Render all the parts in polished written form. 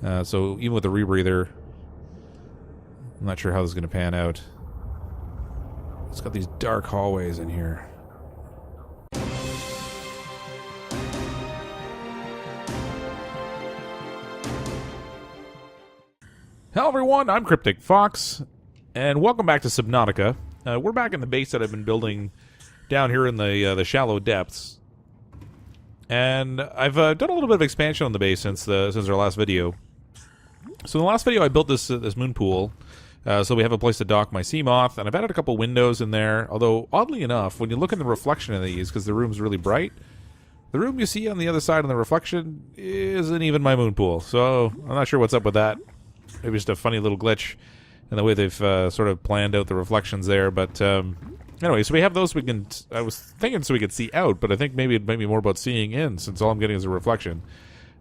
So even with the rebreather, I'm not sure how this is going to pan out. It's got these dark hallways in here. Hello everyone, I'm CrypticFox, and welcome back to Subnautica. We're back in the base that I've been building down here in the shallow depths. And I've done a little bit of expansion on the base since our last video. So in the last video I built this moon pool, so we have a place to dock my Seamoth, and I've added a couple windows in there, although oddly enough, when you look in the reflection of these, because the room's really bright, the room you see on the other side in the reflection isn't even my moon pool, so I'm not sure what's up with that. Maybe just a funny little glitch in the way they've sort of planned out the reflections there. But anyway, so we have those we can... I was thinking so we could see out, but I think maybe it might be more about seeing in, since all I'm getting is a reflection.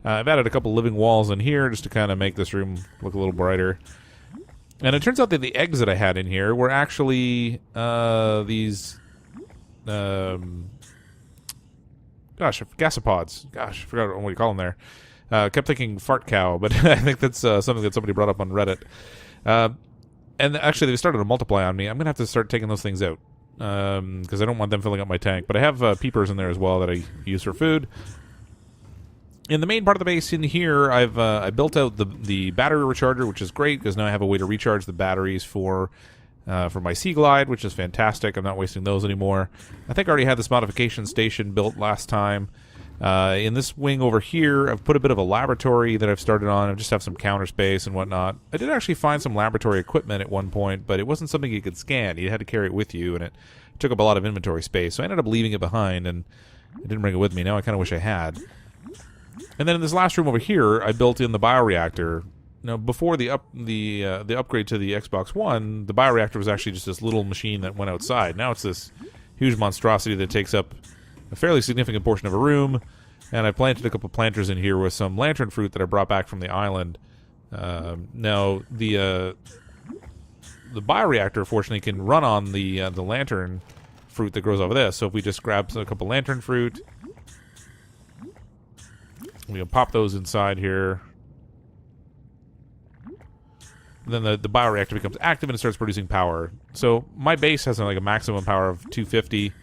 I've added a couple living walls in here just to kind of make this room look a little brighter. And it turns out that the eggs that I had in here were actually these... gosh, gasopods. Gosh, I forgot what you call them there. Kept thinking fart cow, but I think that's something that somebody brought up on Reddit. And actually, they started to multiply on me. I'm going to have to start taking those things out because I don't want them filling up my tank. But I have peepers in there as well that I use for food. In the main part of the base in here, I built out the battery recharger, which is great because now I have a way to recharge the batteries for my Sea Glide, which is fantastic. I'm not wasting those anymore. I think I already had this modification station built last time. In this wing over here, I've put a bit of a laboratory that I've started on. I just have some counter space and whatnot. I did actually find some laboratory equipment at one point, but it wasn't something you could scan. You had to carry it with you, and it took up a lot of inventory space. So I ended up leaving it behind, and I didn't bring it with me. Now I kind of wish I had. And then in this last room over here, I built in the bioreactor. Now, before the upgrade to the Xbox One, the bioreactor was actually just this little machine that went outside. Now it's this huge monstrosity that takes up a fairly significant portion of a room, and I planted a couple planters in here with some lantern fruit that I brought back from the island. Now, the bioreactor, fortunately, can run on the lantern fruit that grows over this. So if we just grab a couple lantern fruit, we'll pop those inside here. Then the bioreactor becomes active and it starts producing power. So my base has like a maximum power of 250.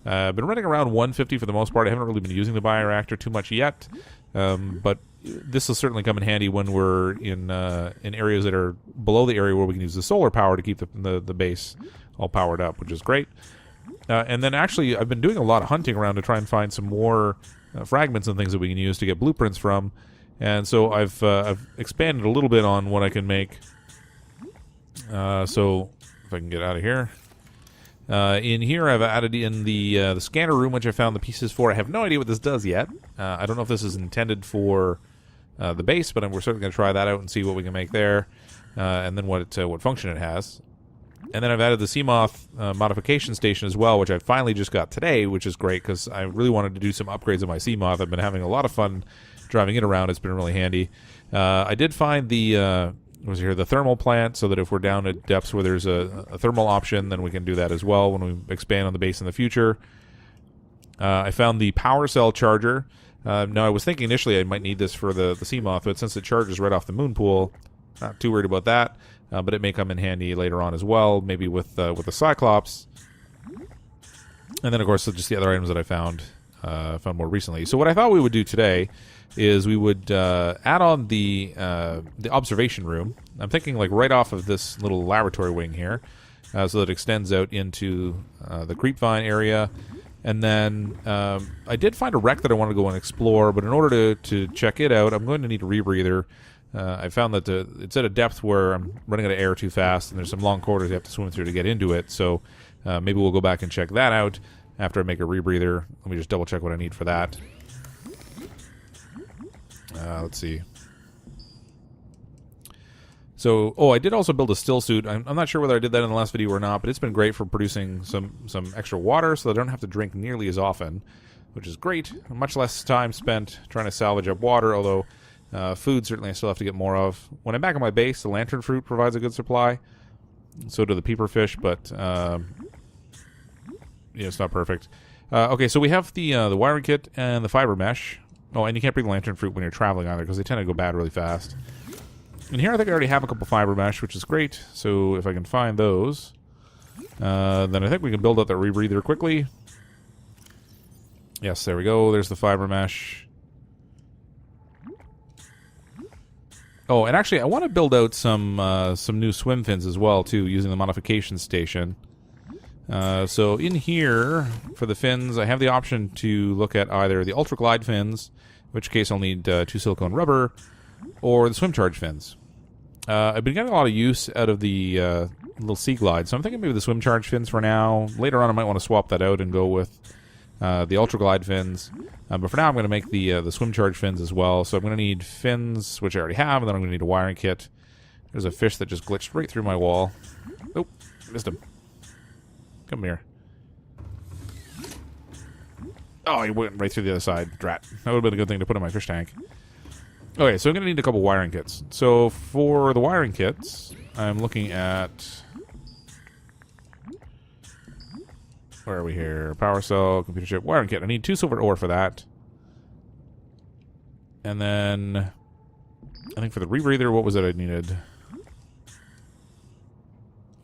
I've been running around 150 for the most part. I haven't really been using the bioreactor too much yet, but this will certainly come in handy when we're in areas that are below the area where we can use the solar power to keep the base all powered up, which is great. And then actually, I've been doing a lot of hunting around to try and find some more fragments and things that we can use to get blueprints from. And so I've expanded a little bit on what I can make. So if I can get out of here. In here, I've added in the scanner room, which I found the pieces for. I have no idea what this does yet. I don't know if this is intended for the base, but we're certainly going to try that out and see what we can make there, and then what function it has. And then I've added the Seamoth modification station as well, which I finally just got today, which is great because I really wanted to do some upgrades on my Seamoth. I've been having a lot of fun driving it around. It's been really handy. I did find the thermal plant, so that if we're down at depths where there's a thermal option, then we can do that as well when we expand on the base in the future. I found the power cell charger. Now, I was thinking initially I might need this for the Seamoth, but since it charges right off the moon pool, not too worried about that. But it may come in handy later on as well, maybe with the Cyclops. And then, of course, just the other items that I found more recently. So what I thought we would do today is we would add on the observation room. I'm thinking like right off of this little laboratory wing here, so that it extends out into the creepvine area. And then I did find a wreck that I wanted to go and explore, but in order to check it out, I'm going to need a rebreather. I found that it's at a depth where I'm running out of air too fast, and there's some long corridors you have to swim through to get into it. So maybe we'll go back and check that out after I make a rebreather. Let me just double check what I need for that. Let's see. So, I did also build a still suit. I'm not sure whether I did that in the last video or not, but it's been great for producing some extra water, so I don't have to drink nearly as often, which is great. Much less time spent trying to salvage up water, although food certainly I still have to get more of. When I'm back on my base, the lantern fruit provides a good supply. So do the peeper fish, but it's not perfect. Okay, so we have the wiring kit and the fiber mesh. Oh, and you can't bring the lantern fruit when you're traveling either, because they tend to go bad really fast. And here I think I already have a couple fiber mesh, which is great. So if I can find those, then I think we can build out that rebreather quickly. Yes, there we go. There's the fiber mesh. Oh, and actually, I want to build out some new swim fins as well, too, using the modification station. So in here, for the fins, I have the option to look at either the Ultra Glide fins, in which case I'll need 2 silicone rubber, or the Swim Charge fins. I've been getting a lot of use out of the little Sea Glide, so I'm thinking maybe the Swim Charge fins for now. Later on, I might want to swap that out and go with the Ultra Glide fins. But for now, I'm going to make the Swim Charge fins as well. So I'm going to need fins, which I already have, and then I'm going to need a wiring kit. There's a fish that just glitched right through my wall. Oh, missed him. Come here. Oh, he went right through the other side. Drat. That would have been a good thing to put in my fish tank. Okay, so I'm going to need a couple wiring kits. So for the wiring kits, I'm looking at... Where are we here? Power cell, computer chip, wiring kit. I need 2 silver ore for that. And then... I think for the rebreather, what was it I needed?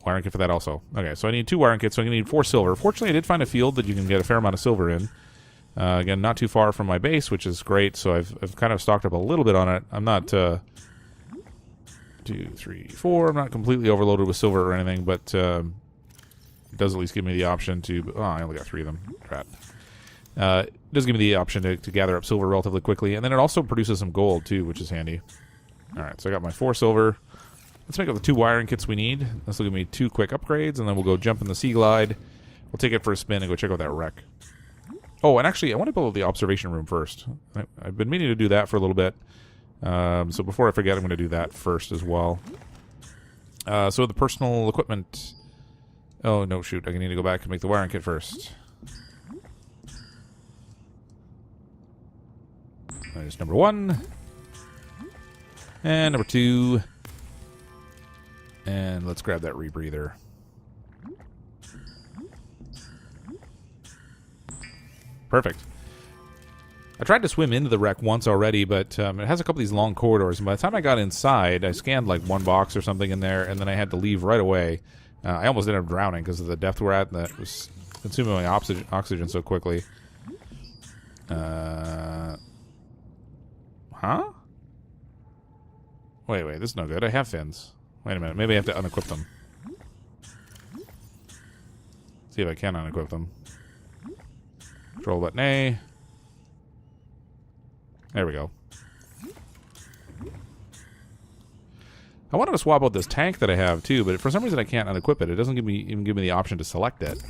Wiring kit for that also. Okay, so I need 2 wiring kits, so I'm going to need 4 silver. Fortunately, I did find a field that you can get a fair amount of silver in. Again, not too far from my base, which is great, so I've kind of stocked up a little bit on it. I'm not... 2, 3, 4. I'm not completely overloaded with silver or anything, but... it does at least give me the option to... Oh, I only got 3 of them. Crap. It does give me the option to gather up silver relatively quickly, and then it also produces some gold, too, which is handy. Alright, so I got my 4 silver. Let's make up the 2 wiring kits we need. This will give me 2 quick upgrades, and then we'll go jump in the Sea Glide. We'll take it for a spin and go check out that wreck. Oh, and actually, I want to build the observation room first. I've been meaning to do that for a little bit. So before I forget, I'm going to do that first as well. So the personal equipment... Oh, no, shoot. I need to go back and make the wiring kit first. There's number 1. And number 2. And let's grab that rebreather. Perfect. I tried to swim into the wreck once already, but it has a couple of these long corridors. And by the time I got inside, I scanned like 1 box or something in there, and then I had to leave right away. I almost ended up drowning because of the depth we're at, and that was consuming my oxygen so quickly. Huh? Wait, this is no good. I have fins. Wait a minute. Maybe I have to unequip them. See if I can unequip them. Control button A. There we go. I wanted to swap out this tank that I have too, but for some reason I can't unequip it. It doesn't even give me the option to select it.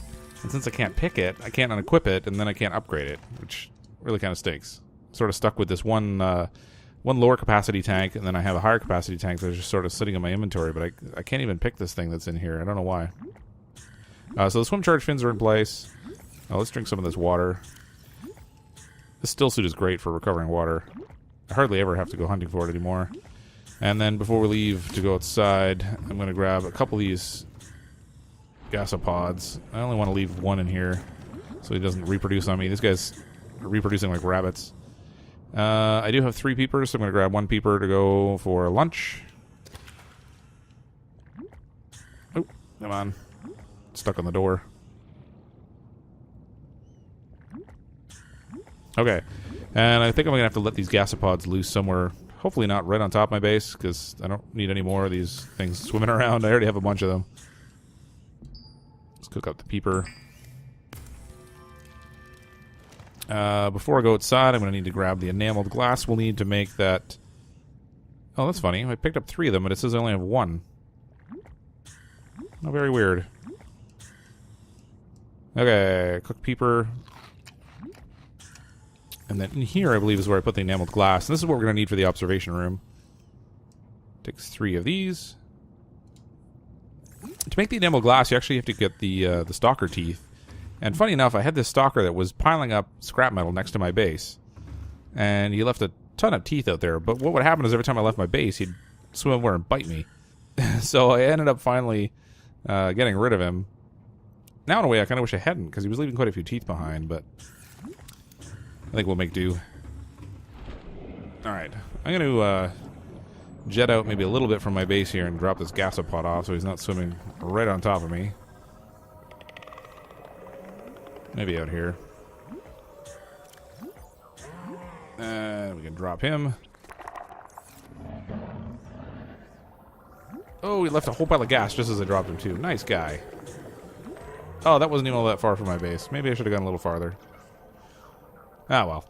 And since I can't pick it, I can't unequip it, and then I can't upgrade it, which really kind of stinks. Sort of stuck with this one lower capacity tank, and then I have a higher capacity tank that's just sort of sitting in my inventory, but I can't even pick this thing that's in here. I don't know why. So the swim charge fins are in place. Oh, let's drink some of this water. This still suit is great for recovering water. I hardly ever have to go hunting for it anymore. And then before we leave to go outside, I'm going to grab a couple of these gasopods. I only want to leave 1 in here so he doesn't reproduce on me. These guys are reproducing like rabbits. I do have 3 peepers, so I'm going to grab 1 peeper to go for lunch. Oh, come on. Stuck on the door. Okay. And I think I'm going to have to let these gasopods loose somewhere. Hopefully not right on top of my base, because I don't need any more of these things swimming around. I already have a bunch of them. Let's cook up the peeper. Before I go outside, I'm going to need to grab the enameled glass we'll need to make that... Oh, that's funny. I picked up 3 of them, but it says I only have 1. Oh, very weird. Okay, cook peeper. And then in here, I believe, is where I put the enameled glass. And this is what we're going to need for the observation room. Takes 3 of these. To make the enameled glass, you actually have to get the stalker teeth. And funny enough, I had this stalker that was piling up scrap metal next to my base. And he left a ton of teeth out there. But what would happen is every time I left my base, he'd swim over and bite me. So I ended up finally getting rid of him. Now, in a way, I kind of wish I hadn't, because he was leaving quite a few teeth behind, but... I think we'll make do. Alright. I'm going to jet out maybe a little bit from my base here and drop this gasopod off so he's not swimming right on top of me. Maybe out here. We can drop him. Oh, he left a whole pile of gas just as I dropped him too. Nice guy. Oh, that wasn't even all that far from my base. Maybe I should have gone a little farther. Ah, well.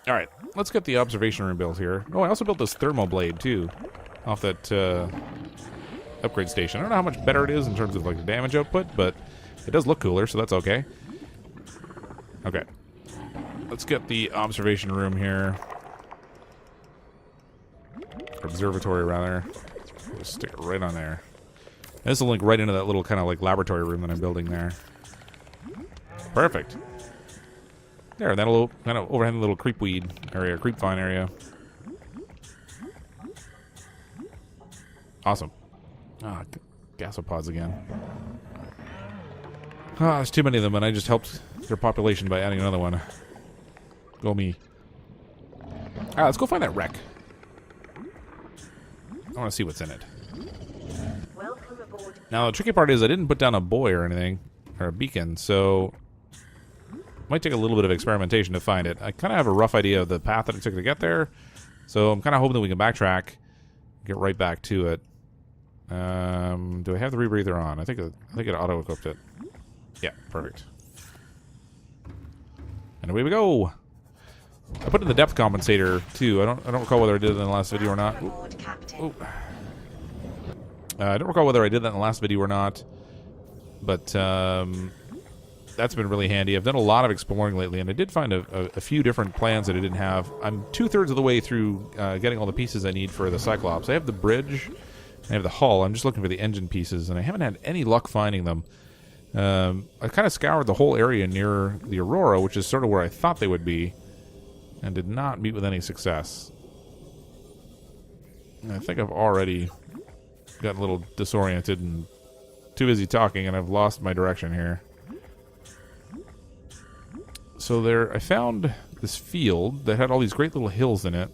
Alright, let's get the observation room built here. Oh, I also built this thermal blade too. Off that upgrade station. I don't know how much better it is in terms of like the damage output, but it does look cooler, so that's okay. Okay. Let's get the observation room here. Observatory, rather. Just stick it right on there. This will link right into that little kind of like laboratory room that I'm building there. Perfect. There, that'll kind of overhang the little creepweed area, creepvine area. Awesome. Ah, gasopods again. Ah, there's too many of them, and I just helped their population by adding another one. Go me. Alright, let's go find that wreck. I want to see what's in it. Now, the tricky part is I didn't put down a buoy or anything, or a beacon, so it might take a little bit of experimentation to find it. I kind of have a rough idea of the path that it took to get there, so I'm kind of hoping that we can backtrack, get right back to it. Do I have the rebreather on? I think it auto-equipped it. Yeah, perfect. And away we go. I put in the depth compensator too. I don't recall whether I did it in the last video or not. Ooh. I don't recall whether I did that in the last video or not, but that's been really handy. I've done a lot of exploring lately, and I did find a few different plans that I didn't have. I'm 2/3 of the way through getting all the pieces I need for the Cyclops. I have the bridge, I have the hull. I'm just looking for the engine pieces, and I haven't had any luck finding them. I kind of scoured the whole area near the Aurora, which is sort of where I thought they would be, and did not meet with any success. And I think I've already gotten a little disoriented and too busy talking, and I've lost my direction here. So there, I found this field that had all these great little hills in it.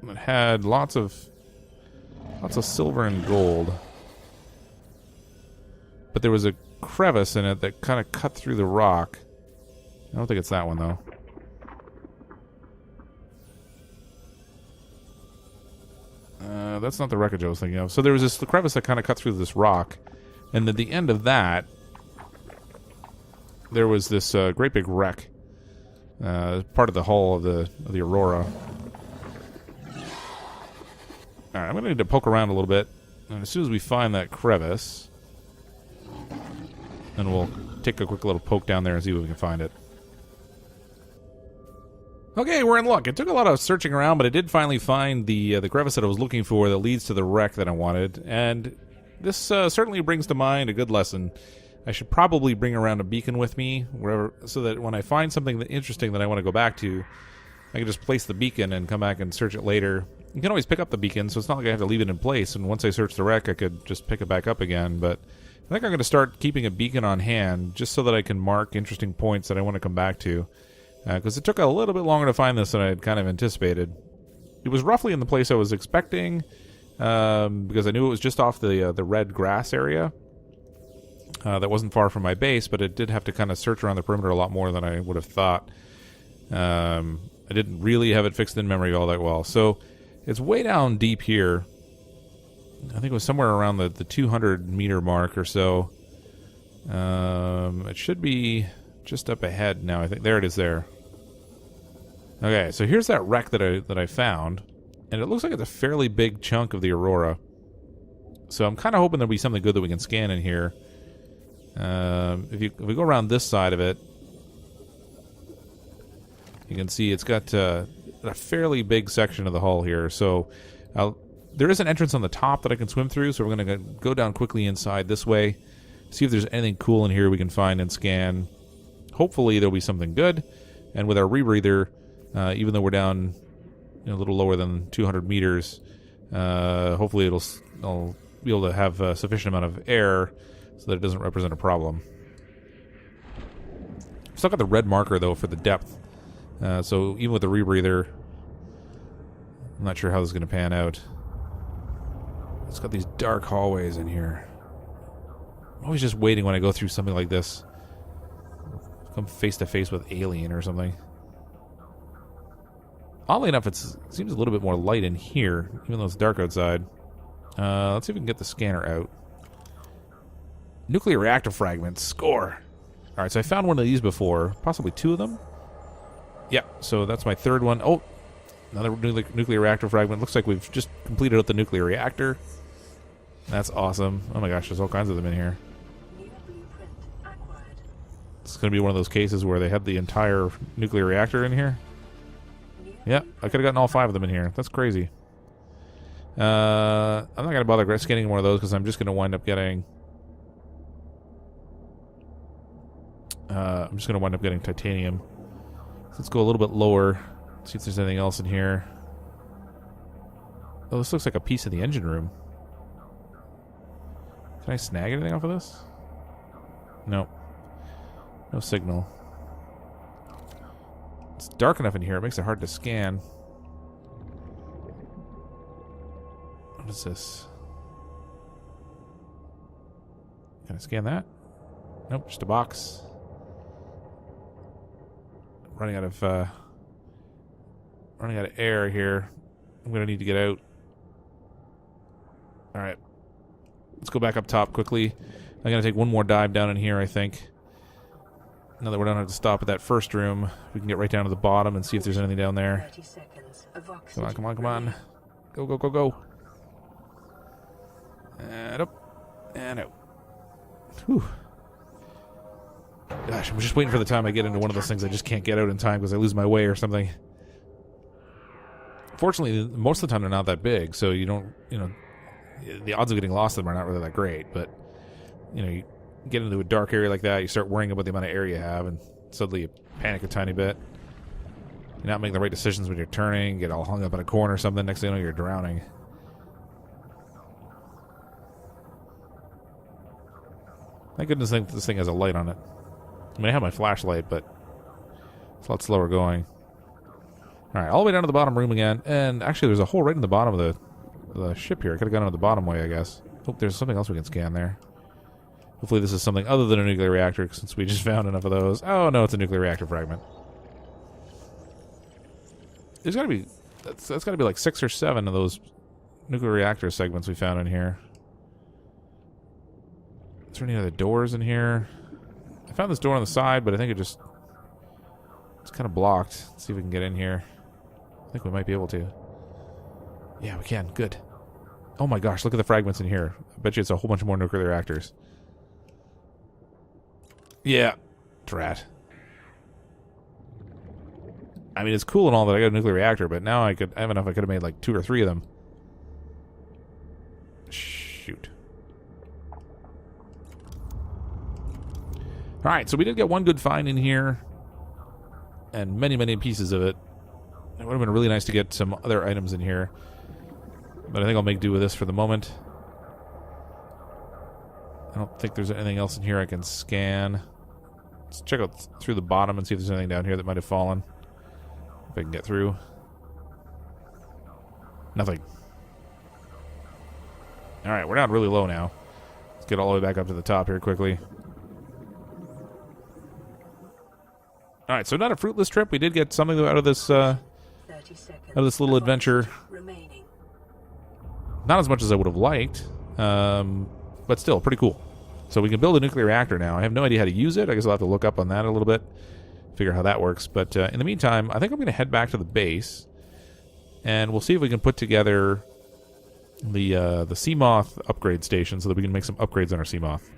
It had lots of silver and gold. But there was a crevice in it that kind of cut through the rock. I don't think it's that one, though. That's not the wreckage I was thinking of. So there was this crevice that kind of cut through this rock. And at the end of that, there was this great big wreck. Part of the hull of the Aurora. Alright, I'm going to need to poke around a little bit. And as soon as we find that crevice, then we'll take a quick little poke down there and see if we can find it. Okay, we're in luck. It took a lot of searching around, but I did finally find the crevice that I was looking for that leads to the wreck that I wanted. And this certainly brings to mind a good lesson. I should probably bring around a beacon with me, wherever, so that when I find something interesting that I want to go back to, I can just place the beacon and come back and search it later. You can always pick up the beacon, so it's not like I have to leave it in place. And once I search the wreck, I could just pick it back up again. But I think I'm going to start keeping a beacon on hand just so that I can mark interesting points that I want to come back to. Because it took a little bit longer to find this than I had kind of anticipated. It was roughly in the place I was expecting, because I knew it was just off the red grass area. That wasn't far from my base, but it did have to kind of search around the perimeter a lot more than I would have thought. I didn't really have it fixed in memory all that well. So it's way down deep here. I think it was somewhere around the 200 meter mark or so. It should be just up ahead now. I think there it is there. Okay, so here's that wreck that I found, and it looks like it's a fairly big chunk of the Aurora. So I'm kind of hoping there'll be something good that we can scan in here. If we go around this side of it, you can see it's got a fairly big section of the hull here. So there is an entrance on the top that I can swim through, so we're going to go down quickly inside this way, see if there's anything cool in here we can find and scan. Hopefully there'll be something good, and with our rebreather, even though we're down a little lower than 200 meters, hopefully I'll be able to have a sufficient amount of air so that it doesn't represent a problem. Still got the red marker though for the depth, so even with the rebreather, I'm not sure how this is going to pan out. It's got these dark hallways in here. I'm always just waiting when I go through something like this. Come face to face with Alien or something. Oddly enough, it seems a little bit more light in here, even though it's dark outside. Let's see if we can get the scanner out. Nuclear reactor fragments. Score! Alright, so I found one of these before. Possibly two of them? Yeah, so that's my third one. Oh, another nuclear reactor fragment. Looks like we've just completed out the nuclear reactor. That's awesome. Oh my gosh, there's all kinds of them in here. It's going to be one of those cases where they had the entire nuclear reactor in here. Yeah, I could have gotten all 5 of them in here. That's crazy. I'm not going to bother scanning more of those because I'm just going to wind up getting... titanium. So let's go a little bit lower. See if there's anything else in here. Oh, this looks like a piece of the engine room. Can I snag anything off of this? Nope. No signal. It's dark enough in here, it makes it hard to scan. What is this? Can I scan that? Nope, just a box. Running out of air here. I'm gonna need to get out. Alright. Let's go back up top quickly. I'm gonna take one more dive down in here, I think. Now that we don't have to stop at that first room, we can get right down to the bottom and see if there's anything down there. Come on, come on, come on. Go, go, go, go. And up. And out. Whew. Gosh, I'm just waiting for the time I get into one of those things I just can't get out in time because I lose my way or something. Fortunately, most of the time they're not that big, so you don't, the odds of getting lost in them are not really that great, but, you get into a dark area like that, you start worrying about the amount of air you have, and suddenly you panic a tiny bit. You're not making the right decisions when you're turning, get all hung up in a corner or something, next thing you know, you're drowning. Thank goodness this thing has a light on it. I mean, I have my flashlight, but it's a lot slower going. Alright, all the way down to the bottom room again, and actually there's a hole right in the bottom of the ship here. I could have gone out the bottom way, I guess. Oh, there's something else we can scan there. Hopefully this is something other than a nuclear reactor, since we just found enough of those. Oh, no, it's a nuclear reactor fragment. There's gotta be... That's gotta be like 6 or 7 of those nuclear reactor segments we found in here. Is there any other doors in here? I found this door on the side, but I think it's kind of blocked. Let's see if we can get in here. I think we might be able to. Yeah, we can. Good. Oh my gosh, look at the fragments in here. I bet you it's a whole bunch more nuclear reactors. Yeah. Drat. I mean, it's cool and all that I got a nuclear reactor, but now I have enough I could have made like 2 or 3 of them. Shoot. Alright, so we did get one good find in here. And many, many pieces of it. It would have been really nice to get some other items in here. But I think I'll make do with this for the moment. I don't think there's anything else in here I can scan. Let's check out through the bottom and see if there's anything down here that might have fallen. If I can get through. Nothing. Alright, we're down really low now. Let's get all the way back up to the top here quickly. Alright, so not a fruitless trip. We did get something out of this little adventure. Not as much as I would have liked, but still, pretty cool. So we can build a nuclear reactor now. I have no idea how to use it. I guess I'll have to look up on that a little bit, figure out how that works. But in the meantime, I think I'm going to head back to the base, and we'll see if we can put together the Seamoth upgrade station so that we can make some upgrades on our Seamoth.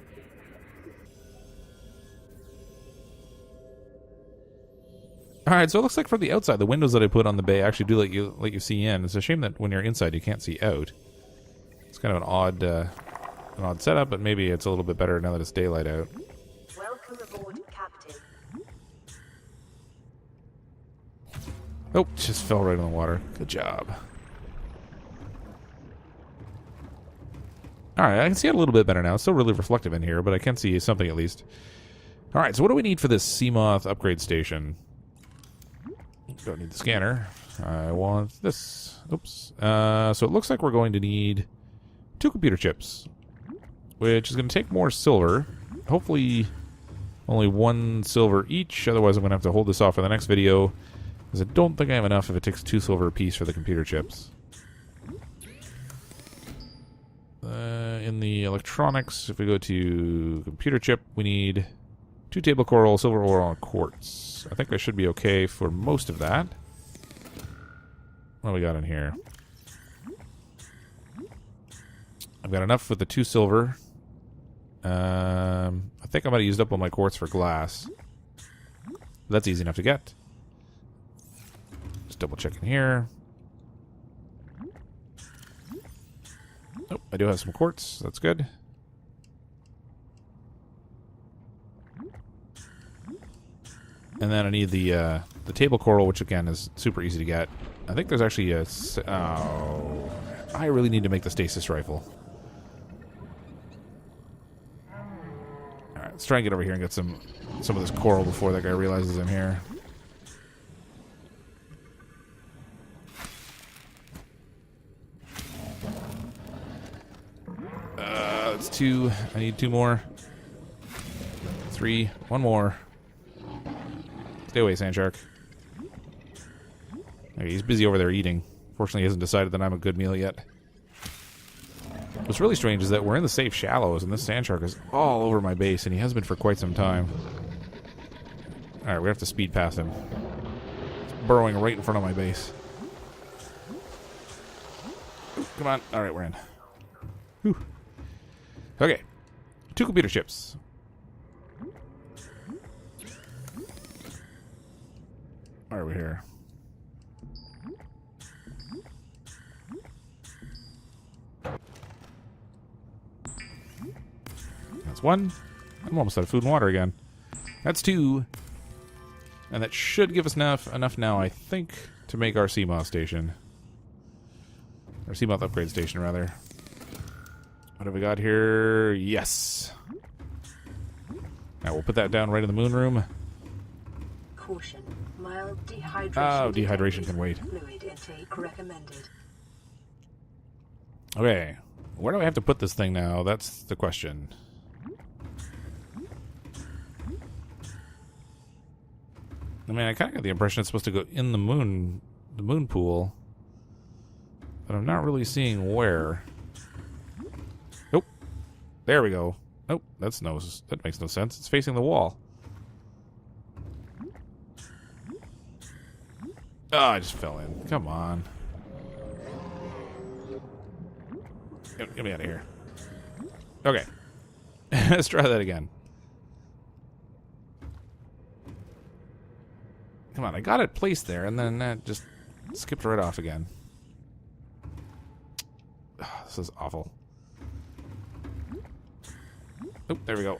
Alright, so it looks like from the outside, the windows that I put on the bay actually do let you see in. It's a shame that when you're inside, you can't see out. It's kind of an odd setup, but maybe it's a little bit better now that it's daylight out. Welcome aboard, Captain. Oh, just fell right in the water. Good job. Alright, I can see it a little bit better now. It's still really reflective in here, but I can see something at least. Alright, so what do we need for this Seamoth upgrade station? Don't need the scanner. I want this. Oops. So it looks like we're going to need 2 computer chips, which is going to take more silver. Hopefully only 1 silver each. Otherwise, I'm going to have to hold this off for the next video, because I don't think I have enough if it takes 2 silver apiece for the computer chips. In the electronics, if we go to computer chip, we need 2 table coral, silver ore, and quartz. I think I should be okay for most of that. What do we got in here? I've got enough with the 2 silver. I think I might have used up all my quartz for glass. That's easy enough to get. Just double checking here. Oh, I do have some quartz. That's good. And then I need the table coral, which again is super easy to get. I think there's actually a... Oh, I really need to make the stasis rifle. Alright, let's try and get over here and get some of this coral before that guy realizes I'm here. That's 2. I need 2 more. 3. 1 more. Stay away, sand shark. Okay, he's busy over there eating. Fortunately, he hasn't decided that I'm a good meal yet. What's really strange is that we're in the safe shallows, and this sand shark is all over my base, and he has been for quite some time. Alright, we have to speed past him. He's burrowing right in front of my base. Ooh, come on. Alright, we're in. Whew. Okay. 2 computer chips. Why are we here? That's 1. I'm almost out of food and water again. That's 2. And that should give us enough now, I think, to make our Seamoth station. Or Seamoth upgrade station, rather. What have we got here? Yes. Alright, we'll put that down right in the moon room. Caution. Mild dehydration. Oh, dehydration can wait. Fluid intake recommended. Okay. Where do I have to put this thing now? That's the question. I mean, I kind of got the impression it's supposed to go in the moon pool. But I'm not really seeing where. Nope. There we go. Nope, that makes no sense. It's facing the wall. Oh, I just fell in. Come on. Get me out of here. Okay. Let's try that again. Come on, I got it placed there, and then that just skipped right off again. Oh, this is awful. Oh, there we go.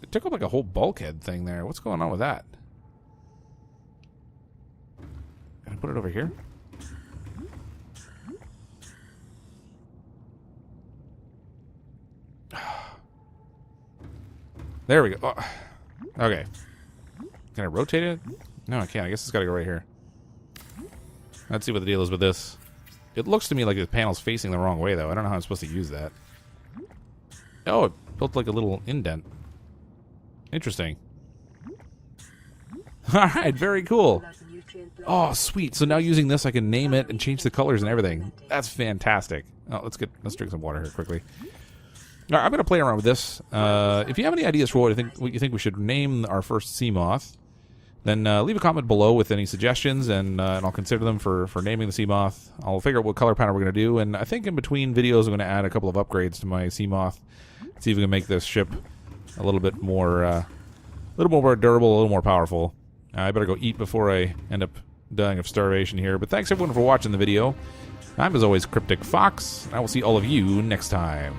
It took up like a whole bulkhead thing there. What's going on with that? Can I put it over here? There we go. Oh. Okay. Can I rotate it? No, I can't. I guess it's got to go right here. Let's see what the deal is with this. It looks to me like the panel's facing the wrong way, though. I don't know how I'm supposed to use that. Oh, it built like a little indent. Interesting. Alright, very cool. Oh, sweet. So now using this, I can name it and change the colors and everything. That's fantastic. Oh, let's drink some water here quickly. All right, I'm going to play around with this. If you have any ideas for what you think we should name our first Seamoth, then leave a comment below with any suggestions, and I'll consider them for naming the Seamoth. I'll figure out what color pattern we're going to do, and I think in between videos I'm going to add a couple of upgrades to my Seamoth. See if we can make this ship a little bit more durable, a little more powerful. I better go eat before I end up dying of starvation here. But thanks everyone for watching the video. I'm as always CrypticFox, and I will see all of you next time.